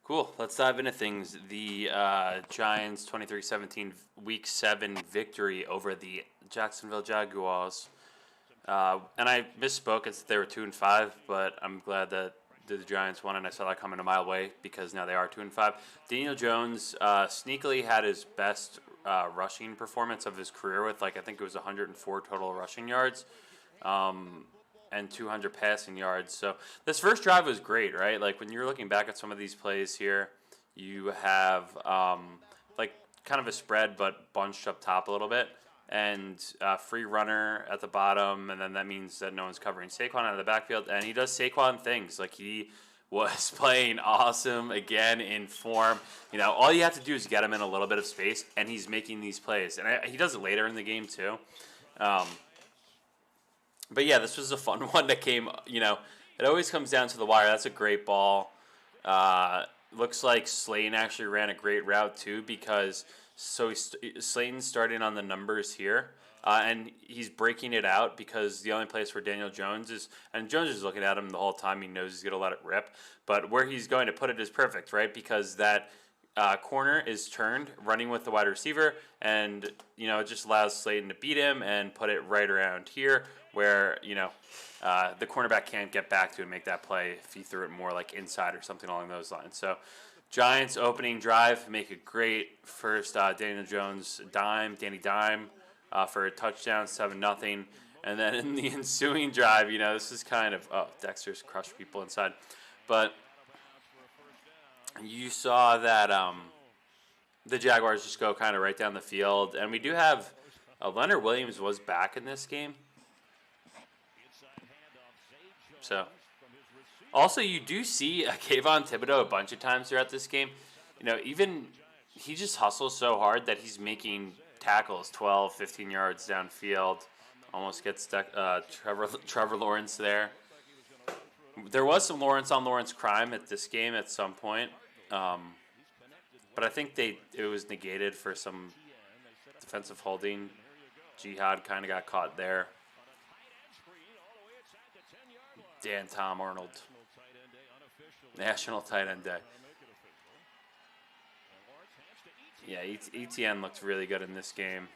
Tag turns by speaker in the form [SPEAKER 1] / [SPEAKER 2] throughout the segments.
[SPEAKER 1] Cool. Let's dive into things. The Giants 23-17 Week 7 victory over the Jacksonville Jaguars. And I misspoke. It's they were 2-5, but I'm glad that the Giants won, and I saw that coming a mile away because now they are 2-5. Daniel Jones sneakily had his best rushing performance of his career with I think it was 104 total rushing yards. And 200 passing yards. So this first drive was great, right? Like when you're looking back at some of these plays here, you have kind of a spread but bunched up top a little bit, and free runner at the bottom, and then that means that no one's covering Saquon out of the backfield, and he does Saquon things. Like he was playing awesome again in form. All you have to do is get him in a little bit of space, and he's making these plays, and he does it later in the game too. But yeah, this was a fun one that came, it always comes down to the wire. That's a great ball. Looks like Slayton actually ran a great route too because Slayton's starting on the numbers here. And he's breaking it out because the only place where Daniel Jones is, and Jones is looking at him the whole time, he knows he's going to let it rip. But where he's going to put it is perfect, right? Because that corner is turned, running with the wide receiver, and, it just allows Slayton to beat him and put it right around here where, the cornerback can't get back to and make that play if he threw it more like inside or something along those lines. So Giants opening drive, make a great first Daniel Jones Danny dime for a touchdown, 7-0. And then in the ensuing drive, this is kind of, Dexter's crushed people inside. But you saw that the Jaguars just go kind of right down the field. And we do have Leonard Williams was back in this game. So, also you do see Kayvon Thibodeau a bunch of times throughout this game. Even he just hustles so hard that he's making tackles 12, 15 yards downfield. Almost gets Trevor Lawrence there. There was some Lawrence on Lawrence crime at this game at some point. But I think it was negated for some defensive holding. Jihad kind of got caught there. Tom Arnold. National Tight End Day. Yeah, ETN looked really good in this game.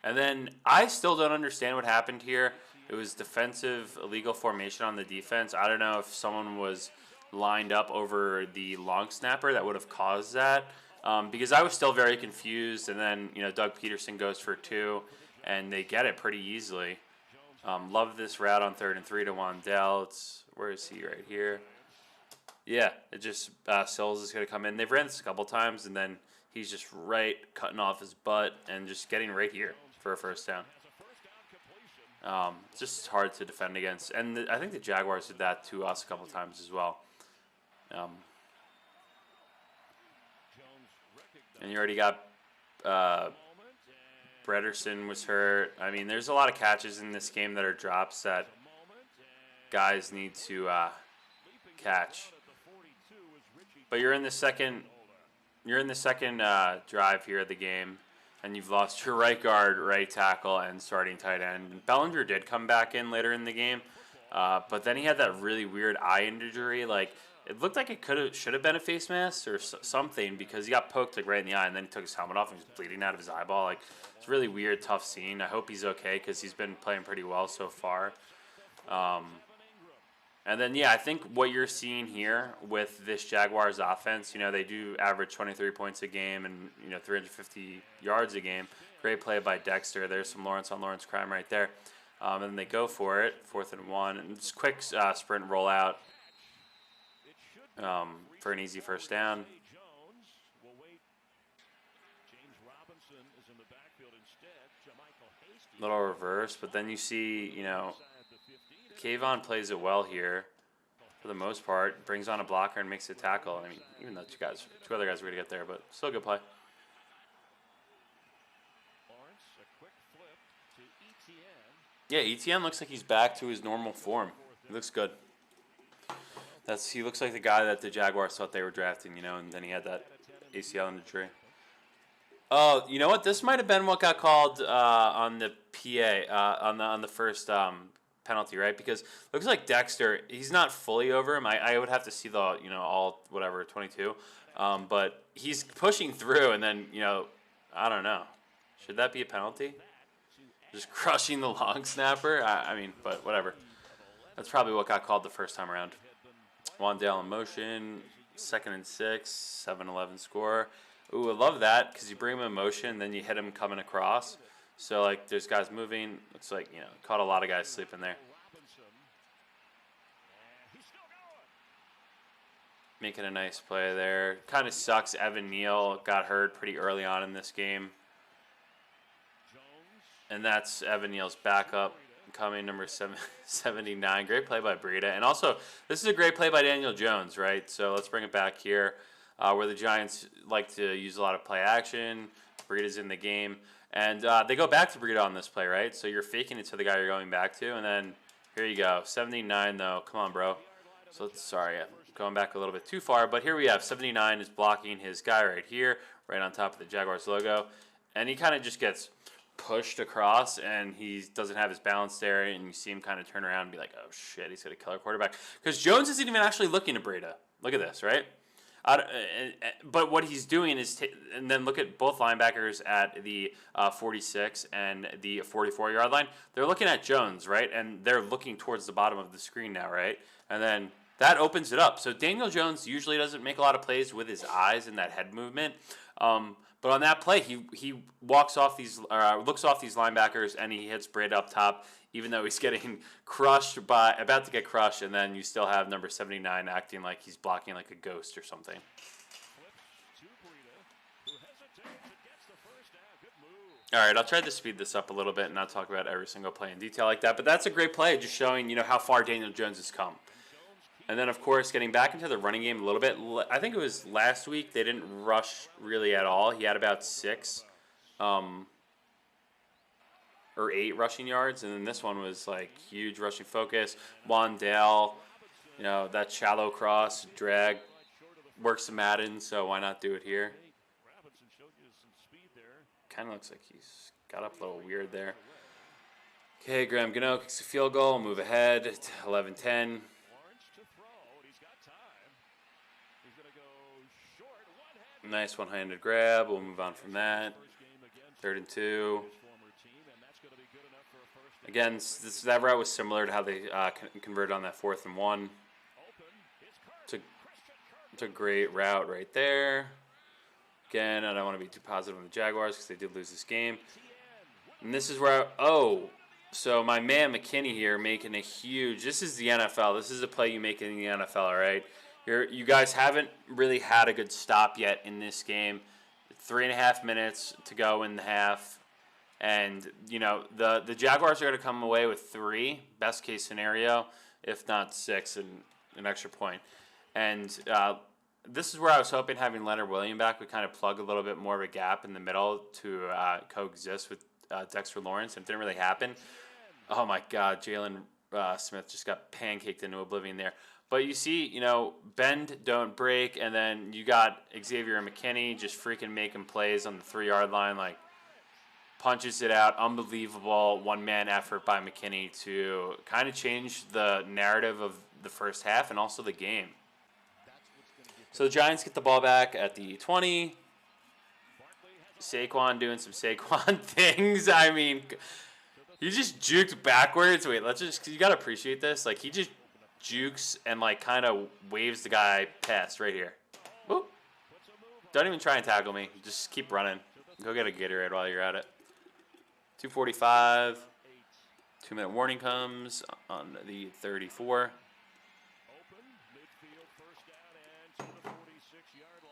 [SPEAKER 1] And then I still don't understand what happened here. It was defensive illegal formation on the defense. I don't know if someone was lined up over the long snapper that would have caused that. Because I was still very confused. And then, Doug Peterson goes for 2. And they get it pretty easily. Love this route on 3rd and 3 to Wandell. Where is he? Right here. Yeah, it just Sills is going to come in. They've ran this a couple times, and then he's just right cutting off his butt and just getting right here for a first down. It's just hard to defend against. And I think the Jaguars did that to us a couple times as well. And you already got Brederson was hurt. I mean, there's a lot of catches in this game that are drops that guys need to catch. But you're in the second drive here of the game, and you've lost your right guard, right tackle, and starting tight end. Bellinger did come back in later in the game, but then he had that really weird eye injury. It looked like it should have been a face mask or something because he got poked right in the eye, and then he took his helmet off and he was bleeding out of his eyeball. It's a really weird, tough scene. I hope he's okay because he's been playing pretty well so far. And then, I think what you're seeing here with this Jaguars offense, they do average 23 points a game and, 350 yards a game. Great play by Dexter. There's some Lawrence on Lawrence crime right there. And then they go for it, 4th and 1. And just quick sprint rollout for an easy first down. Little reverse, but then you see, Kayvon plays it well here for the most part. Brings on a blocker and makes a tackle. I mean, even though two other guys were going to get there, but still a good play. Yeah, ETN looks like he's back to his normal form. He looks good. He looks like the guy that the Jaguars thought they were drafting, and then he had that ACL injury. Oh, you know what? This might have been what got called on the PA on the first penalty, right? Because it looks like Dexter, he's not fully over him. I would have to see the, all, whatever, 22. But he's pushing through, and then, I don't know. Should that be a penalty? Just crushing the long snapper? I mean, but whatever. That's probably what got called the first time around. Wandale in motion, 2nd and 6, 7-11 score. Ooh, I love that because you bring him in motion, then you hit him coming across. So, like, there's guys moving. Looks like, caught a lot of guys sleeping there. Making a nice play there. Kind of sucks. Evan Neal got hurt pretty early on in this game. And that's Evan Neal's backup coming, number 79. Great play by Breida. And also, this is a great play by Daniel Jones, right? So let's bring it back here where the Giants like to use a lot of play action. Breida's in the game. And they go back to Breida on this play, right? So you're faking it to the guy you're going back to. And then here you go. 79, though. Come on, bro. So sorry, I'm going back a little bit too far. But here we have 79 is blocking his guy right here, right on top of the Jaguars logo. And he kind of just gets pushed across, and he doesn't have his balance there, and you see him kind of turn around and be like, oh, shit, he's going to kill our quarterback. Because Jones isn't even actually looking at Breida. Look at this, right? But what he's doing is, and then look at both linebackers at the 46 and the 44-yard line. They're looking at Jones, right? And they're looking towards the bottom of the screen now, right? And then that opens it up. So Daniel Jones usually doesn't make a lot of plays with his eyes and that head movement. But on that play, he looks off these linebackers, and he hits Breida up top, even though he's getting about to get crushed, and then you still have number 79 acting like he's blocking like a ghost or something. All right, I'll try to speed this up a little bit and not talk about every single play in detail like that, but that's a great play, just showing how far Daniel Jones has come. And then, of course, getting back into the running game a little bit. I think it was last week they didn't rush really at all. He had about 6 or 8 rushing yards. And then this one was, like, huge rushing focus. Wandale, that shallow cross, drag, works in Madden, so why not do it here? Kind of looks like he's got up a little weird there. Okay, Graham Gano kicks a field goal, move ahead to 11-10. Nice one-handed grab. We'll move on from that. 3rd and 2. Again, that route was similar to how they converted on that 4th and 1. It's a great route right there. Again, I don't want to be too positive on the Jaguars because they did lose this game. And this is where so my man McKinney here making a huge. This is the NFL. This is a play you make in the NFL, all right? You guys haven't really had a good stop yet in this game. 3.5 minutes to go in the half. And, the Jaguars are going to come away with 3, best case scenario, if not 6 and an extra point. And this is where I was hoping having Leonard Williams back would kind of plug a little bit more of a gap in the middle to coexist with Dexter Lawrence. And it didn't really happen. Oh, my God, Jalen Smith just got pancaked into oblivion there. But you see, bend, don't break, and then you got Xavier McKinney just freaking making plays on the 3-yard line, like punches it out. Unbelievable one-man effort by McKinney to kind of change the narrative of the first half and also the game. So the Giants get the ball back at the 20. Saquon doing some Saquon things. I mean, he just juked backwards. Wait, you got to appreciate this. Like, he just jukes and like kind of waves the guy past right here. Whoop. Don't even try and tackle me. Just keep running. Go get a Gatorade while you're at it. 2:45. 2-minute warning comes on the 34.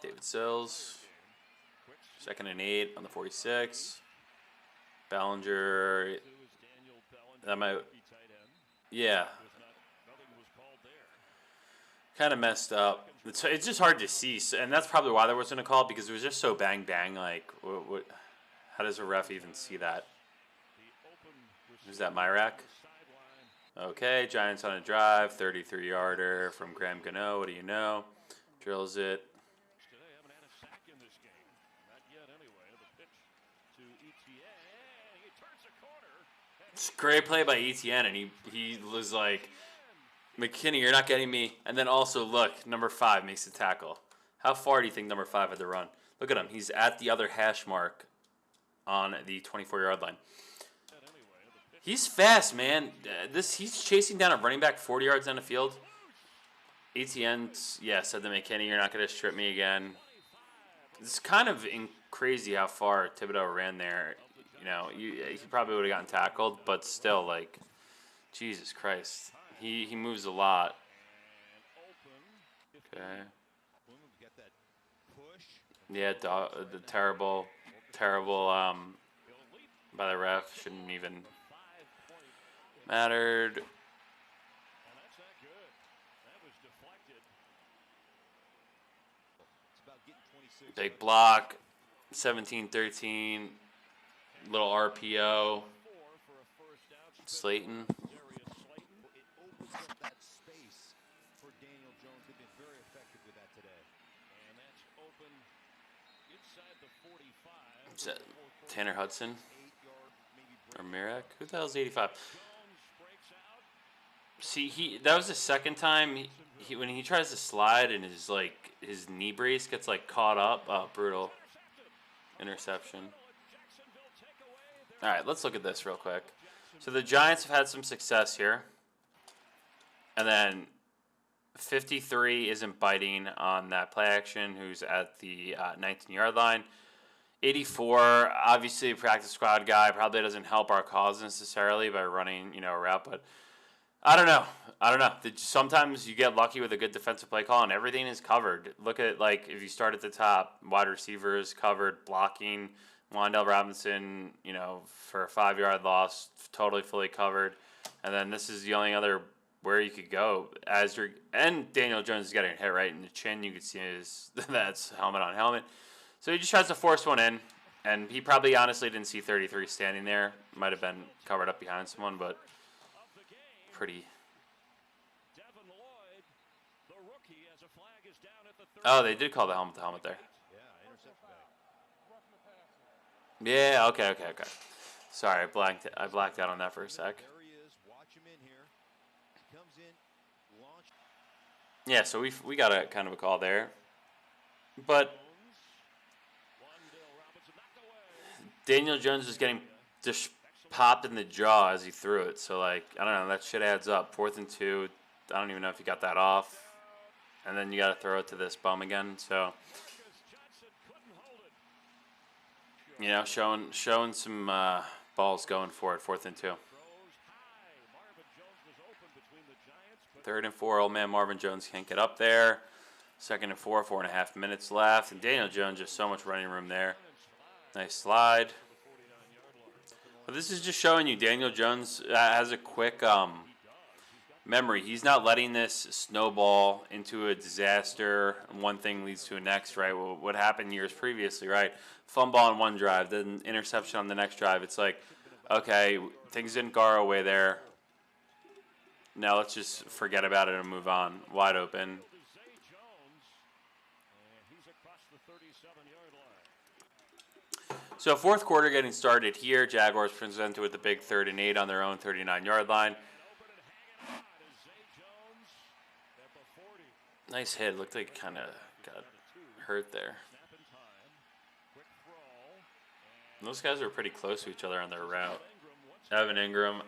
[SPEAKER 1] David Sills. 2nd and 8 on the 46. Ballinger. That might. Yeah. Kind of messed up. It's just hard to see, and that's probably why there wasn't a call, because it was just so bang bang. Like, how does a ref even see that? Is that Myrack? Okay, Giants on a drive, 33-yarder from Graham Gano. What do you know? Drills it. It's a great play by ETN, and he was like, McKinney, you're not getting me. And then also, look, number 5 makes the tackle. How far do you think number 5 had to run? Look at him. He's at the other hash mark on the 24-yard line. He's fast, man. He's chasing down a running back 40 yards down the field. ETN, said to McKinney, you're not going to strip me again. It's kind of crazy how far Thibodeau ran there. You know, he probably would have gotten tackled, but still, like, Jesus Christ. He moves a lot. Okay. Yeah, the terrible by the ref. Shouldn't even mattered. Big block. 17-13. Little RPO. Slayton. Is that Tanner Hudson or Mirek? Who the hell's 85? See, that was the second time he when he tries to slide and his knee brace gets caught up. Oh, brutal interception. All right, let's look at this real quick. So the Giants have had some success here, and then 53 isn't biting on that play action. Who's at the 19-yard line? 84, obviously a practice squad guy, probably doesn't help our cause necessarily by running, a route, but I don't know. Sometimes you get lucky with a good defensive play call and everything is covered. Look at, if you start at the top, wide receivers covered, blocking, Wan'Dale Robinson, for a 5-yard loss, totally fully covered. And then this is the only other where you could go and Daniel Jones is getting hit right in the chin. You could see that's helmet on helmet. So he just tries to force one in, and he probably honestly didn't see 33 standing there. Might have been covered up behind someone, but pretty. Oh, they did call the helmet there. Yeah, okay. Sorry, I blacked out on that for a sec. Yeah, so we got a kind of a call there, but Daniel Jones is getting just popped in the jaw as he threw it. So, I don't know. That shit adds up. 4th and 2. I don't even know if you got that off. And then you got to throw it to this bum again. So, showing some balls going for it. 4th and 2. 3rd and 4. Old man Marvin Jones can't get up there. 2nd and 4. 4.5 minutes left. And Daniel Jones, just so much running room there. Nice slide. But this is just showing you Daniel Jones has a quick memory. He's not letting this snowball into a disaster. One thing leads to a next, right? Well, what happened years previously, right? Fumble on one drive, then interception on the next drive. It's okay, things didn't go our way there. Now let's just forget about it and move on. Wide open. So 4th quarter getting started here. Jaguars presented with the big 3rd and 8 on their own 39-yard line. Nice hit. Looked like kind of got hurt there. And those guys were pretty close to each other on their route. Evan Ingram.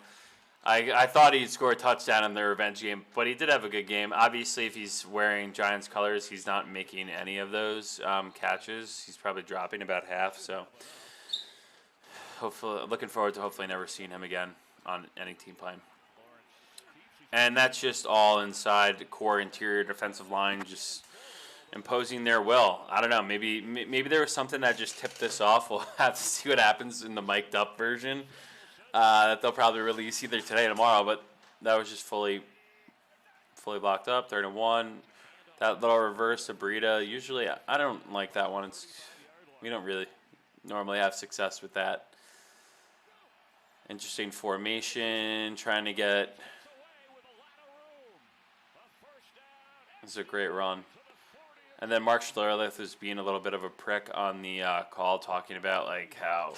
[SPEAKER 1] I thought he'd score a touchdown in the revenge game, but he did have a good game. Obviously, if he's wearing Giants colors, he's not making any of those catches. He's probably dropping about half. So, looking forward to hopefully never seeing him again on any team playing. And that's just all inside the core interior defensive line, just imposing their will. I don't know. Maybe there was something that just tipped this off. We'll have to see what happens in the mic'd up version. That they'll probably release either today or tomorrow, but that was just fully blocked up. 3rd and 1. That little reverse to Breida. Usually, I don't like that one. We don't really normally have success with that. Interesting formation. Trying to get. This is a great run. And then Mark Schlereth was being a little bit of a prick on the call, talking about like how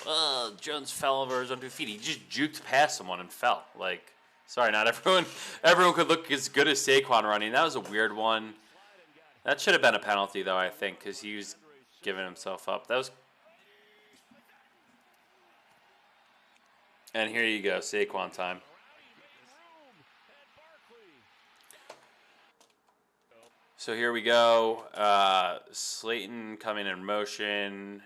[SPEAKER 1] Jones fell over his own 2 feet. He just juked past someone and fell. Like, sorry, not everyone could look as good as Saquon running. That was a weird one. That should have been a penalty, though, I think, because he was giving himself up. That was. And here you go, Saquon time. So here we go. Slayton coming in motion.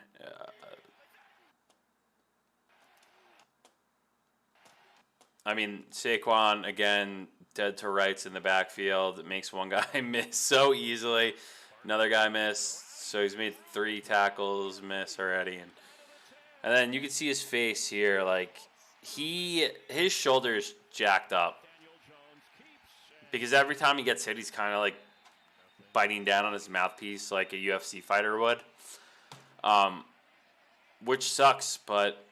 [SPEAKER 1] Saquon, again, dead to rights in the backfield. It makes one guy miss so easily. Another guy missed. So he's made 3 tackles miss already. And then you can see his face here. Like, his shoulder's jacked up. Because every time he gets hit, he's kind of like biting down on his mouthpiece like a UFC fighter would, which sucks, but,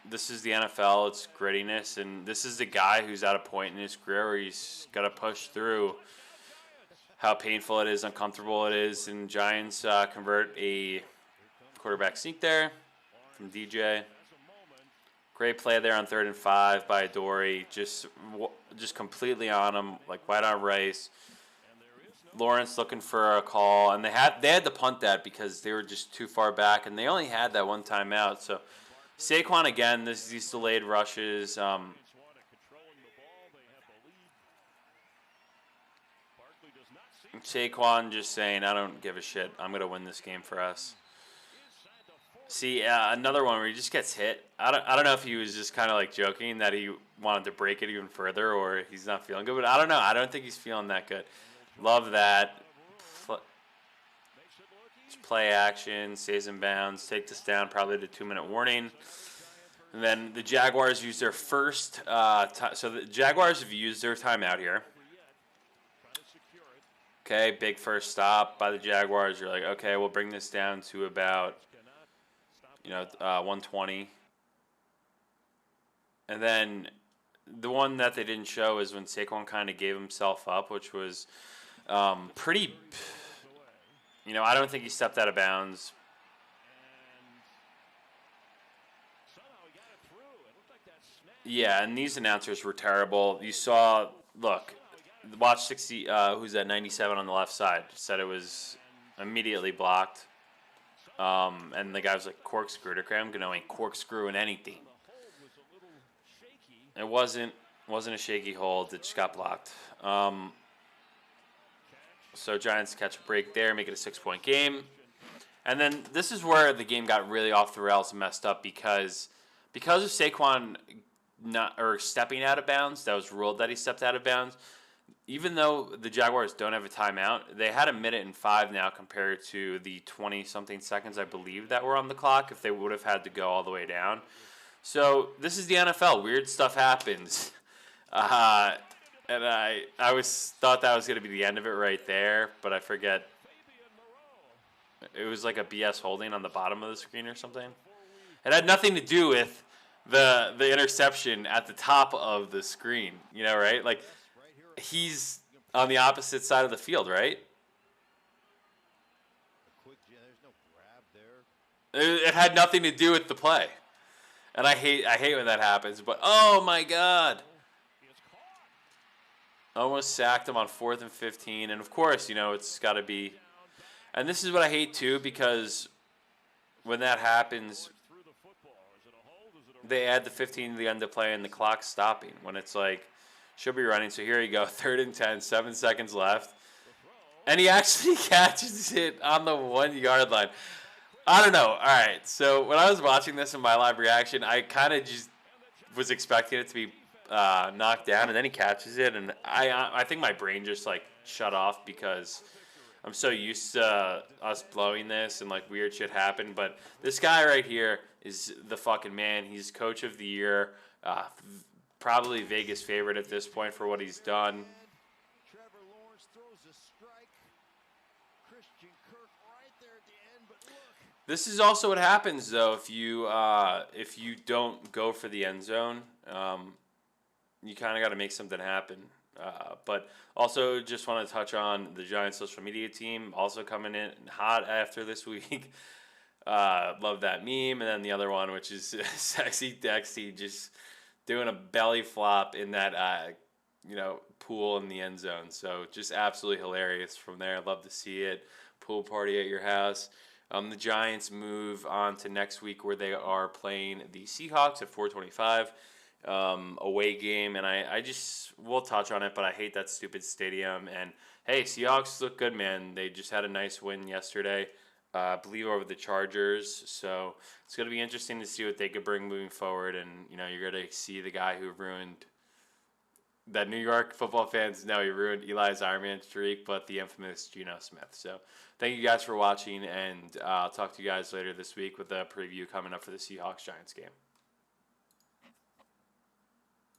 [SPEAKER 1] this is the NFL, it's grittiness, and this is the guy who's at a point in his career where he's got to push through how painful it is, uncomfortable it is, and Giants convert a quarterback sneak there from DJ. Great play there on 3rd and 5 by Dory, just completely on him, like white on rice. Lawrence looking for a call, and they had to punt that because they were just too far back, and they only had that one timeout. So Saquon again, these delayed rushes. Saquon just saying, I don't give a shit. I'm gonna win this game for us. See, another one where he just gets hit. I don't know if he was just kind of like joking that he wanted to break it even further, or he's not feeling good. But I don't know. I don't think he's feeling that good. Love that. Play action, stays in bounds, take this down, probably the 2-minute warning. And then the Jaguars use their first so the Jaguars have used their timeout here. Okay, big first stop by the Jaguars. You're like, okay, we'll bring this down to about 120. And then the one that they didn't show is when Saquon kind of gave himself up, which was pretty, I don't think he stepped out of bounds. Yeah, and these announcers were terrible. You saw, watch 60, who's that, 97 on the left side, said it was immediately blocked. And the guy was like, corkscrewed. Okay, I'm going to corkscrew in anything. It wasn't a shaky hold. It just got blocked. So Giants catch a break there, make it a 6-point game. And then this is where the game got really off the rails and messed up because of Saquon stepping out of bounds. That was ruled that he stepped out of bounds. Even though the Jaguars don't have a timeout, they had 1:05 now compared to the 20-something seconds, I believe, that were on the clock if they would have had to go all the way down. So this is the NFL. Weird stuff happens. And I thought that was going to be the end of it right there, but I forget. It was like a BS holding on the bottom of the screen or something. It had nothing to do with the interception at the top of the screen, right? Like, he's on the opposite side of the field, right? It had nothing to do with the play. And I hate when that happens, but oh my God. Almost sacked him on 4th and 15, and of course, it's got to be. And this is what I hate too, because when that happens, they add the 15 to the end of play, and the clock's stopping when it's like should be running. So here you go, 3rd and 10, 7 seconds left, and he actually catches it on the 1-yard line. I don't know. All right, so when I was watching this in my live reaction, I kind of just was expecting it to be knocked down, and then he catches it, and I think my brain just like shut off because I'm so used to us blowing this and like weird shit happen. But this guy right here is the fucking man. He's coach of the year, probably Vegas favorite at this point for what he's done. This is also what happens though if you don't go for the end zone. You kind of got to make something happen. But also just want to touch on the Giants social media team also coming in hot after this week. Love that meme. And then the other one, which is Sexy Dexy just doing a belly flop in that, pool in the end zone. So just absolutely hilarious from there. Love to see it. Pool party at your house. The Giants move on to next week where they are playing the Seahawks at 4:25 away game, and we'll touch on it, but I hate that stupid stadium. And hey, Seahawks look good, man. They just had a nice win yesterday, I believe over the Chargers. So it's gonna be interesting to see what they could bring moving forward. And you're gonna see the guy who ruined that New York football fans know he ruined Eli's Ironman streak, but the infamous Geno Smith. So thank you guys for watching, and I'll talk to you guys later this week with a preview coming up for the Seahawks Giants game.